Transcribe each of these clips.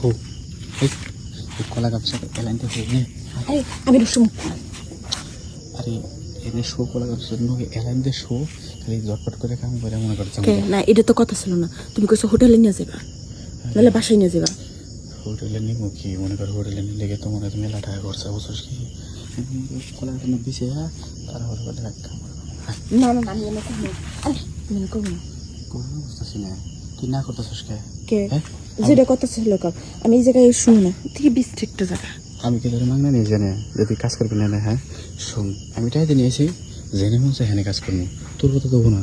হোক কলা গাছ এলাইনতে হোক নে আরে আমি রসুন আরে এনে শো কলা গাছ এলাইনতে শো খালি জটপট করে কাম করে মনে করছে না এটা তো কথা ছিল না তুমি কইছো হোটেলে নিয়ে যাবা নাহলে বাসায় নিয়ে যাবা হোটেলে নিব কি মনে কর হোটেলে নিলে তো মনে হয় মেলা টাকা খরচা বছর কি কলা গাছ দিছে তারপরে বলে কাম না না আমি এনে করবো আরে তুমি এনে করবো না করবো বুঝতেছি না তুই না করতেছিস কে যেটা কথা ছিল কাল আমি এই জায়গায় শুনি না থেকে বিস্ট্রিক্ট জায়গা আমি কি ধরে মাংনা নিয়ে জানে যদি কাজ করবি না হ্যাঁ শোন আমি টাইতে নিয়েছি জেনে মন চাই হ্যাঁ কাজ করবো তোর কথা দেবো না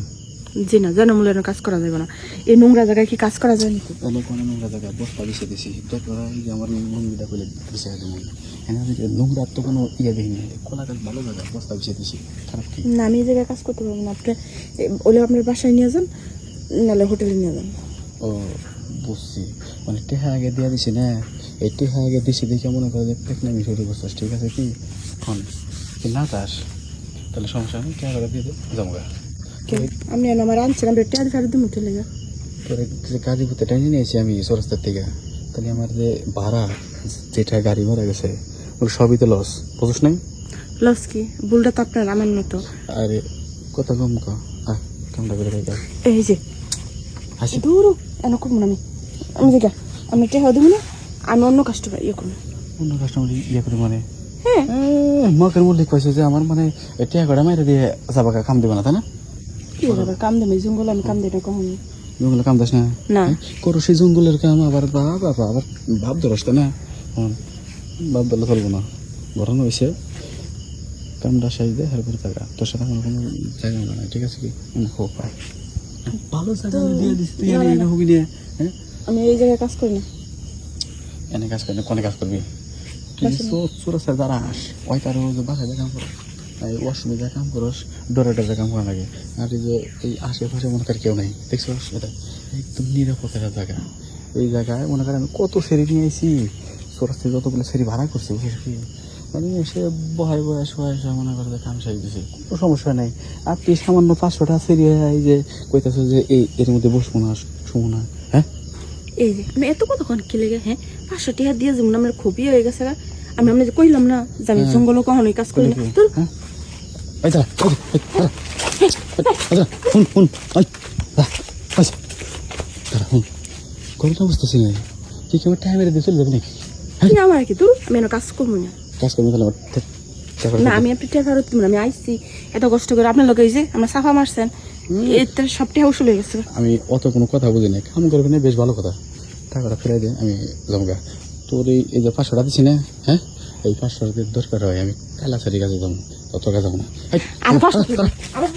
জি না জানো মূল্য কাজ করা যাবে না এই নোংরা জায়গায় কি কাজ করা যায় নাকি তাহলে কোনো নোংরা জায়গায় বস্তা বিছিয়ে দিছি দরকার যে আমার মন্দিরটা করলে বিছিয়ে দেবো হ্যাঁ আমি নোংরার তো কোনো ইয়ে দেখিনি কলা গাছ ভালো জায়গা বস্তা বিছিয়ে দিছি খারাপ কি না আমি এই জায়গায় কাজ করতে পারবো না আপনি ওলে আপনার বাসায় নিয়ে যান নাহলে হোটেলে নিয়ে যান ও বুঝছি মানে টেহা আগে দিয়ে দিছি না এই টেহা আগে দিছি দেখে মনে করে যে পেটনামি শুরু করছিস ঠিক আছে কি এখন তুই না চাস তাহলে সমস্যা নেই টেহা করে দিয়ে দে জমগা আমি আমার আনছিলাম টেয়ার ফেরত দিন হোটেলে যা তোর যে গাড়িপুতে টেনে নিয়েছি আমি সরস্তার থেকে তাহলে আমার যে ভাড়া যেটা গাড়ি মারা গেছে ওর সবই তো লস বুঝিস নাই লস কি ভুলটা তো আপনার আমার মতো আরে কথা কম কামটা করে দেখ এই যে আসি দূর এন করবো না আমি জায়গা আমি টেহা দেবো না আমি অন্য কাস্টমার ইয়ে করবো অন্য কাস্টমার ইয়ে করি মানে হ্যাঁ মকের মল্লিক কইছে যে আমার মানে টেহা কটা মাইরে দিয়ে যাবাকা কাম দেবে না তাই না কি আবার কাম দেবে জঙ্গল আমি কাম দিই না কখনো জঙ্গলে কাম দাস না না করো সেই জঙ্গলের কাম আবার বাবা আবার ভাব ধরস তাই না ভাব ধরলে চলবো না ঘটনা হয়েছে কামটা সাইজ দেয় হারপুর জায়গা তোর সাথে আমার কোনো জায়গা না ঠিক আছে কি হোক ভালো জায়গা আমি দিয়ে দিচ্ছি তুই এনে হবি নিয়ে হ্যাঁ আমি এই জায়গায় কাজ করি না এনে কাজ করি না কোনে কাজ করবি তুই চোরাস্তা যারা আস ওই তার বাসায় কাম করো এই অসুবিধা কাম করস ডরে ডরে কাম করা লাগে আর এই যে এই আশেপাশে মনে কর কেউ নেই দেখছো এটা একদম নিরাপত্তার জায়গা এই জায়গায় মনে করেন আমি কত সেরি নিয়ে আইছি চোরাস্তি যতগুলো সেরি ভাড়া করছি বুঝছিস কি মানে এসে বহাই বয়স মনে করে যে কাম সাই দিছি কোনো সমস্যা নেই আপনি সামান্য 500 সেরি এই যে কইতেছো যে এই এর মধ্যে বসবো না শুবো না হ্যাঁ এই যে আমি এত কতক্ষণ কি লেগে 500 টাকা দিয়ে যেমন আমার খুবই হয়ে গেছে আমি আপনাকে কইলাম না যে আমি জঙ্গল কখনোই কাজ করি না তোর এই যা হুন হুন কোনটা বুঝতেছি না কি কেমন টাইমের দিয়ে চলে যাবে নাকি কি আমার কি তোর আমি কাজ করবো না কাজ করবো তাহলে না আমি আপনি টাকা ফেরত দিব না আমি আইসি এত কষ্ট করে আপনার লোক এই যে আমরা সাফা মারছেন এতে সব টাকা উসুল হয়ে গেছে আমি অত কোনো কথা বুঝি না কাম করবে না বেশ ভালো কথা টাকাটা ফেরাই দে আমি জমগা তোর এই যে 500 দিছি না হ্যাঁ এই 500 দরকার হয় আমি কালাছারি কাছে যাবো তত কাছে যাবো না আর 500